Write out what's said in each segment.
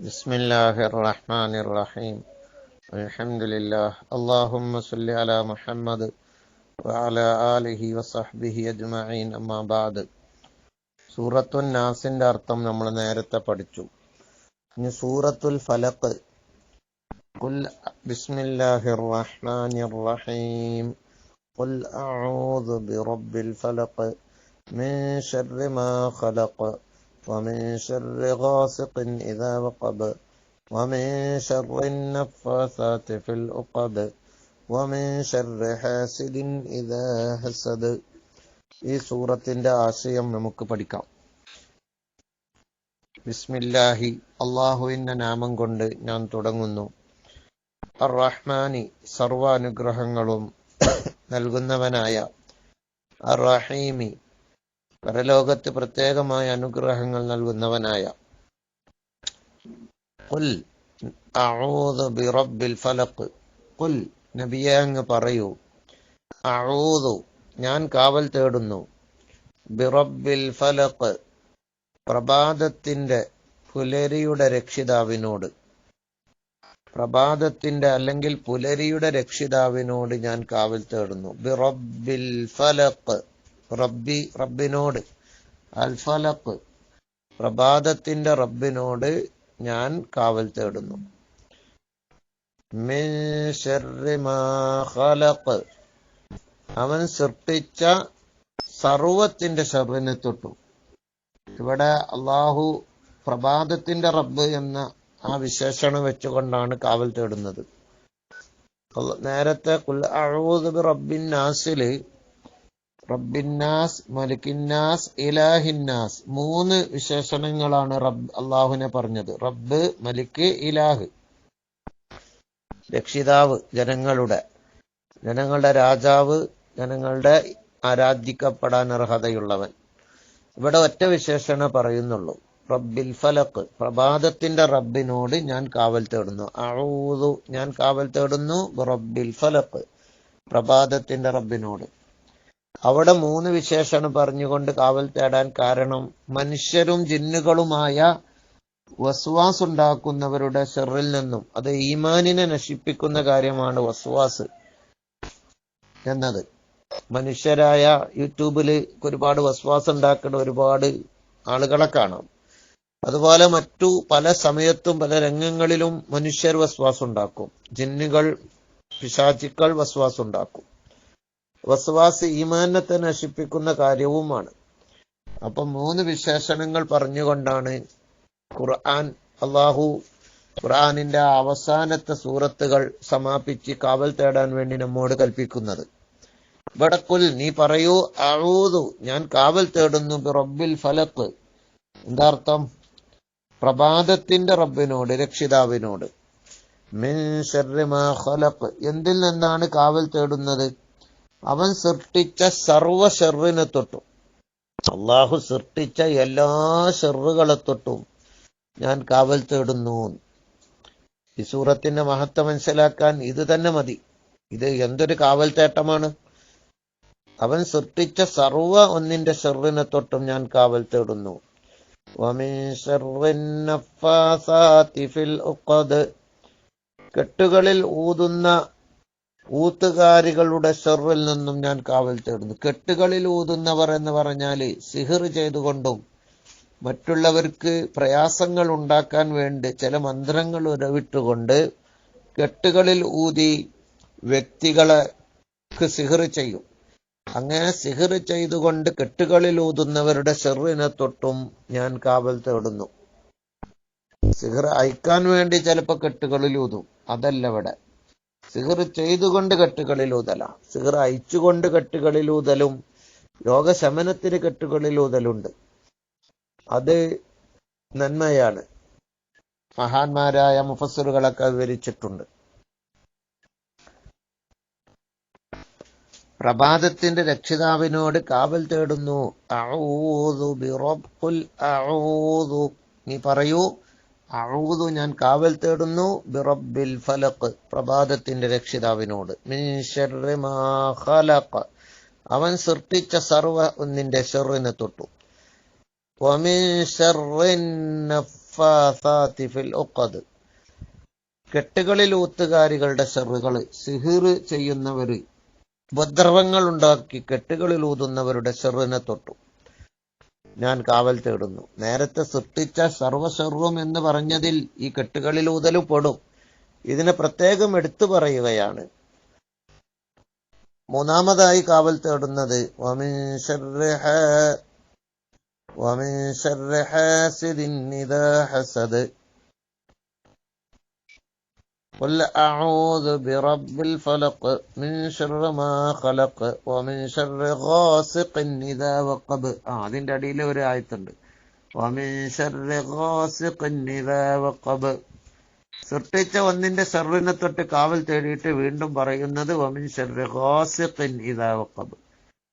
بسم الله الرحمن الرحيم الحمد لله اللهم صل على محمد وعلى آله وصحبه أجمعين أما بعد സൂറത്തുൻ നാസിന്റെ അർത്ഥം നമ്മൾ നേരത്തെ പഠിച്ചു. ഇനി സൂറത്തുൽ ഫലഖ്. ഖുൽ ബിസ്മില്ലാഹിർ റഹ്മാനിർ റഹീം ഖുൽ അഊദു ബിറബ്ബിൽ ഫലഖ് മിൻ ശർരി മാ ഖലഖ് ومن شر غاسق إذا وقب ومن شر النفاثات في العقد ومن شر حاسد إذا حسد. ഈ സൂറത്തിന്റെ ആശയം നമുക്ക് പഠിക്കാം. ബിസ്മില്ലാഹി, അള്ളാഹുവിന്റെ നാമം കൊണ്ട് ഞാൻ തുടങ്ങുന്നു. അർ റഹ്മാനി, സർവ അനുഗ്രഹങ്ങളും നൽകുന്നവനായ. അർ റഹീമി, പരലോകത്ത് പ്രത്യേകമായ അനുഗ്രഹങ്ങൾ നൽകുന്നവനായ. ഖുൽ അഊദു ബിറബ്ബിൽ ഫലഖ്. ഖുൽ, നബിയേ അങ്ങ് പറയൂ. അഊദു, ഞാൻ കാവൽ തേടുന്നു. ബിറബ്ബിൽ ഫലഖ്, പ്രഭാതത്തിന്റെ പുലരിയുടെ രക്ഷിതാവിനോട്. പ്രഭാതത്തിന്റെ അല്ലെങ്കിൽ പുലരിയുടെ രക്ഷിതാവിനോട് ഞാൻ കാവൽ തേടുന്നു. ബിറബ്ബിൽ ഫലഖ്, റബ്ബി, റബ്ബിനോട്. അൽ ഫലഖ്, പ്രഭാതത്തിന്റെ റബ്ബിനോട് ഞാൻ കാവൽ തേടുന്നു. മിൻ ശർരി മാ ഖലഖ്, അവൻ സൃഷ്ടിച്ച സർവത്തിന്റെ ശർറിനെ തൊട്ടു. ഇവിടെ അള്ളാഹു പ്രഭാതത്തിന്റെ റബ്ബ് എന്ന ആ വിശേഷണം വെച്ചുകൊണ്ടാണ് കാവൽ തേടുന്നത്. നേരത്തെ ഖുൽ അഊദു ബിറബ്ബിൻ നാസില് റബ്ബിന്നാസ്, മലിക്കിന്നാസ്, ഇലാഹിന്നാസ്, മൂന്ന് വിശേഷണങ്ങളാണ് അള്ളാഹുവിനെ പറഞ്ഞത്. റബ്ബ്, മലിക്ക്, ഇലാഹ്. രക്ഷിതാവ്, ജനങ്ങളുടെ രാജാവ്, ജനങ്ങളുടെ ആരാധിക്കപ്പെടാൻ അർഹതയുള്ളവൻ. ഇവിടെ ഒറ്റ വിശേഷണ പറയുന്നുള്ളൂ. റബ്ബിൽ ഫലഖ്, പ്രഭാതത്തിന്റെ റബ്ബിനോട് ഞാൻ കാവൽ തേടുന്നു. അഊദു, ഞാൻ കാവൽ തേടുന്നു. റബ്ബിൽ ഫലഖ്, പ്രഭാതത്തിന്റെ റബ്ബിനോട്. അവിടെ മൂന്ന് വിശേഷണം പറഞ്ഞുകൊണ്ട് കാവൽ തേടാൻ കാരണം, മനുഷ്യരും ജിന്നുകളുമായ വസ്വാസ് ഉണ്ടാക്കുന്നവരുടെ ഷർറിൽ നിന്നും, അത് ഈമാനിനെ നശിപ്പിക്കുന്ന കാര്യമാണ് വസ്വാസ് എന്നത്. മനുഷ്യരായ യൂട്യൂബിൽ ഒരുപാട് വസ്വാസ് ഉണ്ടാക്കുന്ന ഒരുപാട് ആളുകളെ കാണാം. അതുപോലെ മറ്റു പല സമയത്തും പല രംഗങ്ങളിലും മനുഷ്യർ വസ്വാസ് ഉണ്ടാക്കും. ജിന്നുകൾ, പിശാചുക്കൾ വസ്വാസ് ഉണ്ടാക്കും. വസ്വാസ് ഈമാനത്തെ നശിപ്പിക്കുന്ന കാര്യവുമാണ്. അപ്പൊ മൂന്ന് വിശേഷണങ്ങൾ പറഞ്ഞുകൊണ്ടാണ് അള്ളാഹു ഖുർആനിന്റെ അവസാനത്തെ സൂറത്തുകൾ സമാപിച്ച് കാവൽ തേടാൻ വേണ്ടി നമ്മോട് കൽപ്പിക്കുന്നത്. ഇവിടെ ഖുൽ, നീ പറയൂ. അഊദു, ഞാൻ കാവൽ തേടുന്നു. ബിറബ്ബിൽ ഫലഖ്, എന്താ അർത്ഥം? പ്രഭാതത്തിന്റെ റബ്ബിനോട്, രക്ഷിതാവിനോട്. മിൻ ശർരി മാ ഖലഖ്, എന്തിൽ നിന്നാണ് കാവൽ തേടുന്നത്? അവൻ സൃഷ്ടിച്ച സർവ ഷർറിനെ തൊട്ടും, അള്ളാഹു സൃഷ്ടിച്ച എല്ലാ ഷർറുകളെ തൊട്ടും ഞാൻ കാവൽ തേടുന്നു. ഈ സൂറത്തിന്റെ മഹത്വം മനസ്സിലാക്കാൻ ഇത് തന്നെ മതി. ഇത് എന്തൊരു കാവൽ തേട്ടമാണ്! അവൻ സൃഷ്ടിച്ച സർവ ഒന്നിന്റെ ഷർറിനെ തൊട്ടും ഞാൻ കാവൽ തേടുന്നു. വമിൻ ശർരിൻ നഫ്ഫാസാതി ഫിൽ ഉഖദ്, കെട്ടുകളിൽ ഊത്തുകാരികളുടെ ഷർറിൽ നിന്നും ഞാൻ കാവൽ തേടുന്നു. കെട്ടുകളിൽ ഊതുന്നവർ എന്ന് പറഞ്ഞാല് സിഹിർ ചെയ്തുകൊണ്ടും മറ്റുള്ളവർക്ക് പ്രയാസങ്ങൾ ഉണ്ടാക്കാൻ വേണ്ടി ചില മന്ത്രങ്ങൾ ഉരവിട്ടുകൊണ്ട് കെട്ടുകളിൽ ഊതി വ്യക്തികൾക്ക് സിഹിർ ചെയ്യും. അങ്ങനെ സിഹിർ ചെയ്തുകൊണ്ട് കെട്ടുകളിൽ ഊതുന്നവരുടെ ഷർറിനെ തൊട്ടും ഞാൻ കാവൽ തേടുന്നു. സിഹിർ അയക്കാൻ വേണ്ടി ചിലപ്പോ കെട്ടുകളിൽ ഊതും, അതല്ല ഇവിടെ. സിഹിർ ചെയ്തുകൊണ്ട് കെട്ടുകളിലൂതല, സിഹിർ അയച്ചുകൊണ്ട് കെട്ടുകളിലൂതലും രോഗശമനത്തിന് കെട്ടുകളിലൂതലുണ്ട്. അത് നന്മയാണ്. മഹാന്മാരായ മുഫസ്സിറുകളൊക്കെ വിവരിച്ചിട്ടുണ്ട്. പ്രഭാതത്തിന്റെ രക്ഷിതാവിനോട് കാവൽ തേടുന്നു. അഊദു ബിറബ്ബിൽ അഊദു, നീ പറയൂ. അഊദു, ഞാൻ കാവൽ തേടുന്നു. ബിറബ്ബിൽ ഫലഖ്, പ്രഭാതത്തിന്റെ രക്ഷിതാവിനോട്. മിൻ ശർരി മാ ഖലഖ്, അവൻ സൃഷ്ടിച്ച സർവ ഒന്നിന്റെ ഷർറിനെ തൊട്ടു. വമിൻ ശർരി നഫാസാതി ഫിൽ ഉഖദ്, കെട്ടുകളിൽ ഊത്തുകാരികളുടെ ഷർറുകൾ, സിഹിർ ചെയ്യുന്നവര്, ഉപദ്രവങ്ങൾ ഉണ്ടാക്കി കെട്ടുകളിൽ ഊതുന്നവരുടെ ഷർറിനെ തൊട്ടു ഞാൻ കാവൽ തേടുന്നു. നേരത്തെ സൃഷ്ടിച്ച സർവ്വഷർറും എന്ന് പറഞ്ഞതിൽ ഈ കെട്ടുകളിൽ ഊതലും പെടും. ഇതിനെ പ്രത്യേകം എടുത്തു പറയുകയാണ്. മൂന്നാമതായി കാവൽ തേടുന്നത് വമിൻ ശർരി ഹാസിദിൻ ഇദാ ഹസദ് ഖുൽ അഊദു ബിറബ്ബിൽ ഫലഖ് മിൻ ശർരി മാ ഖലഖ് വമിൻ ശർരി ഗാസിഖിൻ ഇദാ വഖബ്. അതിന്റെ അടിയിൽ ഒരു ആയത്തുണ്ട്, വമിൻ ശർരി ഗാസിഖിൻ ഇദാ വഖബ്. സൃഷ്ടിച്ച ഒന്നിന്റെ ഷർറിനെ തൊട്ട് കാവൽ തേടിയിട്ട് വീണ്ടും പറയുന്നത് വമിൻ ശർരി ഗാസിഖിൻ ഇദാ വഖബ്,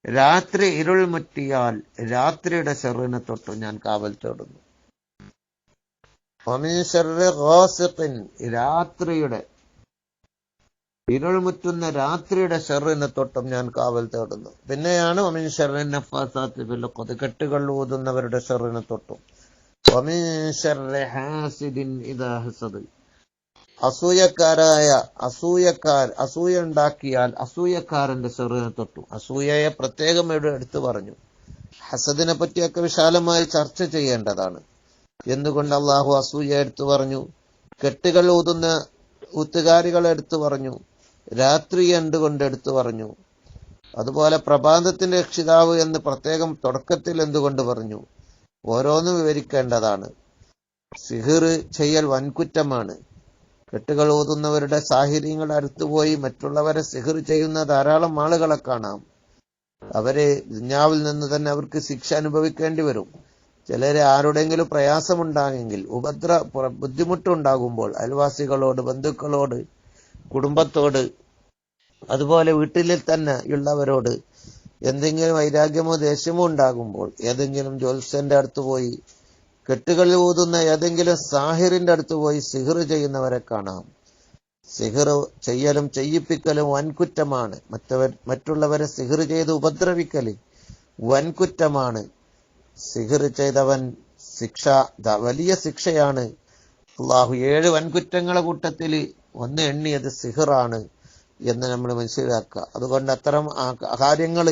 രാത്രി ഇരുൾ മുറ്റിയാൽ രാത്രിയുടെ ഷർറിനെ തൊട്ട് ഞാൻ കാവൽ തേടുന്നു. വമിൻ ശർരി ഗാസിഖിൻ, രാത്രിയുടെ ഇരുൾ മുറ്റുന്ന രാത്രിയുടെ ഷർറിനെ തൊട്ടും ഞാൻ കാവൽ തേടുന്നു. പിന്നെയാണ് വമിൻ ശർരി നഫാസാതി ഫിൽ ഉഖദ്, കെട്ടുകൾ ഊതുന്നവരുടെ ഷർറിനെ തൊട്ടും. വമിൻ ശർരി ഹാസിദിൻ ഇദാ ഹസദ്, അസൂയ ഉണ്ടാക്കിയാൽ അസൂയക്കാരന്റെ ഷർറിനെ തൊട്ടു. അസൂയയെ പ്രത്യേകം എടുത്തു പറഞ്ഞു. ഹസദിനെ പറ്റിയൊക്കെ വിശാലമായി ചർച്ച ചെയ്യേണ്ടതാണ്. എന്തുകൊണ്ട് അള്ളാഹു അസൂയ എടുത്തു പറഞ്ഞു, കെട്ടുകൾ ഊതുന്ന ഊത്തുകാരികളെ എടുത്തു പറഞ്ഞു, രാത്രി എന്തുകൊണ്ട് എടുത്തു പറഞ്ഞു, അതുപോലെ പ്രഭാതത്തിന്റെ രക്ഷിതാവ് എന്ന് പ്രത്യേകം തുടക്കത്തിൽ എന്തുകൊണ്ട് പറഞ്ഞു, ഓരോന്നും വിവരിക്കേണ്ടതാണ്. സിഹിർ ചെയ്യൽ വൻകുറ്റമാണ്. കെട്ടുകൾ ഊതുന്നവരുടെ സാഹചര്യങ്ങൾ അടുത്തുപോയി മറ്റുള്ളവരെ സിഹിർ ചെയ്യുന്ന ധാരാളം ആളുകളെ കാണാം. അവരെ ദുനിയാവിൽ നിന്ന് തന്നെ അവർക്ക് ശിക്ഷ അനുഭവിക്കേണ്ടി വരും. ചിലരെ ആരുടെങ്കിലും പ്രയാസമുണ്ടാകെങ്കിൽ, ബുദ്ധിമുട്ടുണ്ടാകുമ്പോൾ അയൽവാസികളോട്, ബന്ധുക്കളോട്, കുടുംബത്തോട്, അതുപോലെ വീട്ടിൽ തന്നെ ഉള്ളവരോട് എന്തെങ്കിലും വൈരാഗ്യമോ ദേഷ്യമോ ഉണ്ടാകുമ്പോൾ ഏതെങ്കിലും ജ്യോത്സ്യന്റെ അടുത്ത് പോയി, കെട്ടുകളിൽ ഊതുന്ന ഏതെങ്കിലും സാഹിറിന്റെ അടുത്ത് പോയി സിഹിർ ചെയ്യുന്നവരെ കാണാം. സിഹിർ ചെയ്യലും ചെയ്യിപ്പിക്കലും വൻകുറ്റമാണ്. മറ്റുള്ളവരെ സിഹിർ ചെയ്ത് ഉപദ്രവിക്കല് വൻകുറ്റമാണ്. സിഹിർ ചെയ്തവൻ വലിയ ശിക്ഷയാണ്. അള്ളാഹു 7 വൻകുറ്റങ്ങളെ കൂട്ടത്തിൽ ഒന്ന് എണ്ണിയത് സിഹിറാണ് എന്ന് നമ്മൾ മനസ്സിലാക്കുക. അതുകൊണ്ട് അത്തരം കാര്യങ്ങൾ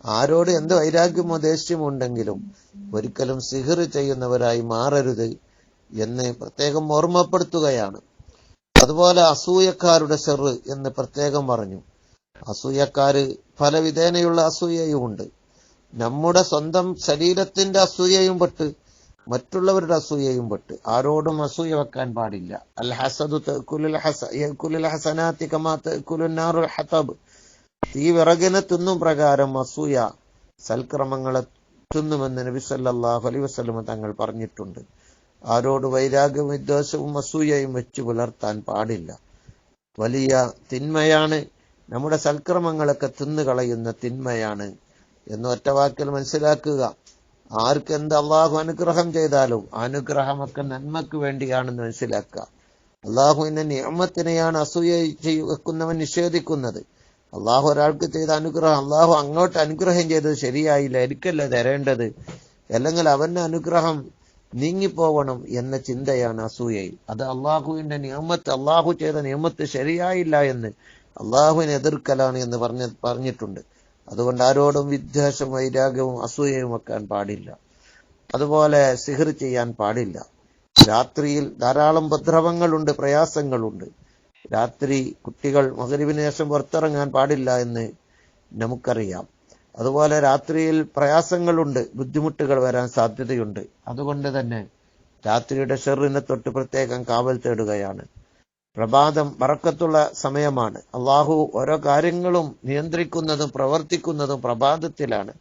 ആരോട് എന്ത് വൈരാഗ്യമോ ദേഷ്യമോ ഉണ്ടെങ്കിലും ഒരിക്കലും സിഹിർ ചെയ്യുന്നവരായി മാറരുത് എന്ന് പ്രത്യേകം ഓർമ്മപ്പെടുത്തുകയാണ്. അതുപോലെ അസൂയക്കാരുടെ ഷർറ് എന്ന് പ്രത്യേകം പറഞ്ഞു. അസൂയക്കാര് പല വിധേനയുള്ള അസൂയയും ഉണ്ട്. നമ്മുടെ സ്വന്തം ശരീരത്തിന്റെ അസൂയയും പെട്ട്, മറ്റുള്ളവരുടെ അസൂയയും പെട്ട് ആരോടും അസൂയ വെക്കാൻ പാടില്ല. അൽ ഹസദു തഅകുലുൽ ഹസനാതി കമാ തഅകുലുൻ നാറുൽ ഹതബ്, തീ വിറകിനെ തിന്നും പ്രകാരം അസൂയ സൽക്രമങ്ങളെ തിന്നുമെന്ന് നബി സല്ലല്ലാഹു അലൈഹി വസല്ലം തങ്ങൾ പറഞ്ഞിട്ടുണ്ട്. ആരോട് വൈരാഗ്യവും വിദ്വേഷവും അസൂയയും വെച്ചു പുലർത്താൻ പാടില്ല. വലിയ തിന്മയാണ്, നമ്മുടെ സൽക്രമങ്ങളൊക്കെ തിന്നുകളയുന്ന തിന്മയാണ് എന്ന് ഒറ്റവാക്കിൽ മനസ്സിലാക്കുക. ആർക്കെന്ത് അള്ളാഹു അനുഗ്രഹം ചെയ്താലും അനുഗ്രഹമൊക്കെ നന്മക്ക് വേണ്ടിയാണെന്ന് മനസ്സിലാക്കുക. അള്ളാഹുവിന്റെ നിഅമത്തിനെയാണ് അസൂയ വെക്കുന്നവൻ നിഷേധിക്കുന്നത്. അള്ളാഹു ഒരാൾക്ക് ചെയ്ത അനുഗ്രഹം, അള്ളാഹു അങ്ങോട്ട് അനുഗ്രഹം ചെയ്തത് ശരിയായില്ല, എനിക്കല്ല തരേണ്ടത്, അല്ലെങ്കിൽ അവന്റെ അനുഗ്രഹം നീങ്ങിപ്പോവണം എന്ന ചിന്തയാണ് അസൂയയിൽ. അത് അള്ളാഹുവിന്റെ നിയമത്ത്, അള്ളാഹു ചെയ്ത നിയമത്ത് ശരിയായില്ല എന്ന് അള്ളാഹുവിനെ എതിർക്കലാണ് എന്ന് പറഞ്ഞിട്ടുണ്ട്. അതുകൊണ്ട് ആരോടും വിദ്വേഷം, വൈരാഗ്യവും അസൂയയും വെക്കാൻ പാടില്ല. അതുപോലെ സിഹിർ ചെയ്യാൻ പാടില്ല. രാത്രിയിൽ ധാരാളം ഉപദ്രവങ്ങളുണ്ട്, പ്രയാസങ്ങളുണ്ട്. രാത്രി കുട്ടികൾ മഗ്‌രിബിന് ശേഷം പുറത്തിറങ്ങാൻ പാടില്ല എന്ന് നമുക്കറിയാം. അതുപോലെ രാത്രിയിൽ പ്രയാസങ്ങളുണ്ട്, ബുദ്ധിമുട്ടുകൾ വരാൻ സാധ്യതയുണ്ട്. അതുകൊണ്ട് തന്നെ രാത്രിയുടെ ഷർറിനെ തൊട്ട് പ്രത്യേകം കാവൽ തേടുകയാണ്. പ്രഭാതം ബറക്കത്തുള്ള സമയമാണ്. അള്ളാഹു ഓരോ കാര്യങ്ങളും നിയന്ത്രിക്കുന്നതും പ്രവർത്തിക്കുന്നതും പ്രഭാതത്തിലാണ്.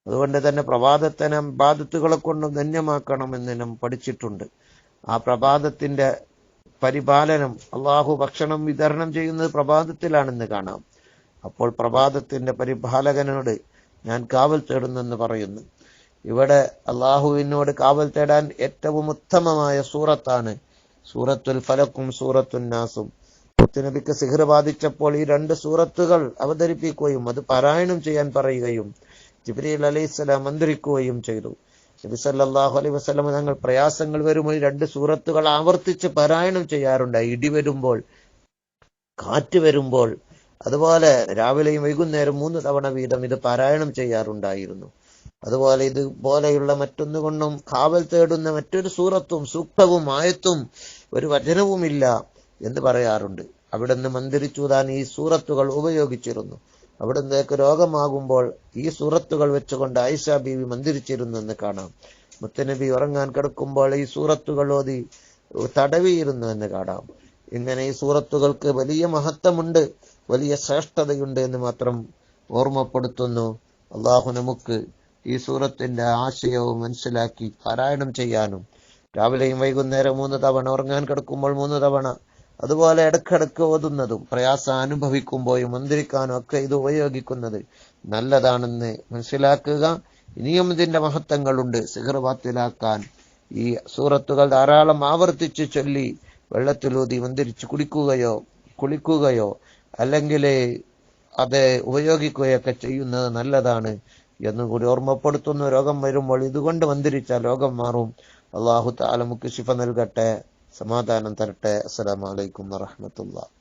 അതുകൊണ്ട് തന്നെ പ്രഭാതത്തിനെ ഇബാദത്തുകളെ കൊണ്ട് ധന്യമാക്കണമെന്ന് നാം പഠിച്ചിട്ടുണ്ട്. ആ പ്രഭാതത്തിന്റെ പരിപാലനം, അള്ളാഹു ഭക്ഷണം വിതരണം ചെയ്യുന്നത് പ്രഭാതത്തിലാണെന്ന് കാണാം. അപ്പോൾ പ്രഭാതത്തിന്റെ പരിപാലകനോട് ഞാൻ കാവൽ തേടുന്നെന്ന് പറയുന്നു. ഇവിടെ അള്ളാഹുവിനോട് കാവൽ തേടാൻ ഏറ്റവും ഉത്തമമായ സൂറത്താണ് സൂറത്തുൽ ഫലക്കും സൂറത്തുൻ നാസും. നബിക്ക് സിഹ്ർ ബാധിച്ചപ്പോൾ ഈ 2 സൂറത്തുകൾ അവതരിപ്പിക്കുകയും അത് പാരായണം ചെയ്യാൻ പറയുകയും ജിബ്രീൽ അലൈഹിസ്സലാം മന്ത്രിക്കുകയും ചെയ്തു. നബി സല്ലല്ലാഹു അലൈഹി വസല്ലം തങ്ങൾ പ്രയാസങ്ങൾ വരുമ്പോൾ 2 സൂറത്തുകൾ ആവർത്തിച്ച് പാരായണം ചെയ്യാറുണ്ട്. ഇടി വരുമ്പോൾ, കാറ്റ് വരുമ്പോൾ, അതുപോലെ രാവിലെയും വൈകുന്നേരം 3 തവണ വീതം ഇത് പാരായണം ചെയ്യാറുണ്ടായിരുന്നു. അതുപോലെ ഇതുപോലെയുള്ള മറ്റൊന്നുകൊണ്ടും കാവൽ തേടുന്ന മറ്റൊരു സൂറത്തും സൂക്തവും ആയത്തും ഒരു വചനവുമില്ല എന്ന് പറയാറുണ്ട്. അവിടുന്ന് മന്ത്രിച്ചൂതാൻ ഈ സൂറത്തുകൾ ഉപയോഗിച്ചിരുന്നു. അവിടുന്നേക്ക് രോഗമാകുമ്പോൾ ഈ സൂറത്തുകൾ വെച്ചുകൊണ്ട് ആയിഷ ബീവി മന്ത്രിച്ചിരുന്നു എന്ന് കാണാം. മുത്തനബി ഉറങ്ങാൻ കിടക്കുമ്പോൾ ഈ സൂറത്തുകൾ ഓതി തടവിയിരുന്നു എന്ന് കാണാം. ഇങ്ങനെ ഈ സൂറത്തുകൾക്ക് വലിയ മഹത്വമുണ്ട്, വലിയ ശ്രേഷ്ഠതയുണ്ട് എന്ന് മാത്രം ഓർമ്മപ്പെടുത്തുന്നു. അള്ളാഹു നമുക്ക് ഈ സൂറത്തിന്റെ ആശയവും മനസ്സിലാക്കി പാരായണം ചെയ്യാനും, രാവിലെയും വൈകുന്നേരം 3 തവണ, ഉറങ്ങാൻ കിടക്കുമ്പോൾ 3 തവണ, അതുപോലെ ഇടക്കിടക്ക് ഓതുന്നതും പ്രയാസം അനുഭവിക്കുമ്പോഴും മന്ത്രിക്കാനും ഒക്കെ ഇത് ഉപയോഗിക്കുന്നത് നല്ലതാണെന്ന് മനസ്സിലാക്കുക. ഇനിയും ഇതിന്റെ മഹത്വങ്ങളുണ്ട്. സിഹർ ബാത്തിലാക്കാൻ ഈ സൂറത്തുകൾ ധാരാളം ആവർത്തിച്ച് ചൊല്ലി വെള്ളത്തിലൂതി മന്ത്രിച്ച് കുളിക്കുകയോ അല്ലെങ്കിൽ അത് ഉപയോഗിക്കുകയൊക്കെ ചെയ്യുന്നത് നല്ലതാണ് എന്നുകൂടി ഓർമ്മപ്പെടുത്തുന്നു. രോഗം വരുമ്പോൾ ഇതുകൊണ്ട് മന്ത്രിച്ചാൽ രോഗം മാറും. അള്ളാഹു തആല നമുക്ക് ശിഫ നൽകട്ടെ, സമാധാനം തരട്ടെ. അസ്സലാമു അലൈക്കും വറഹ്മത്തുള്ളാഹി.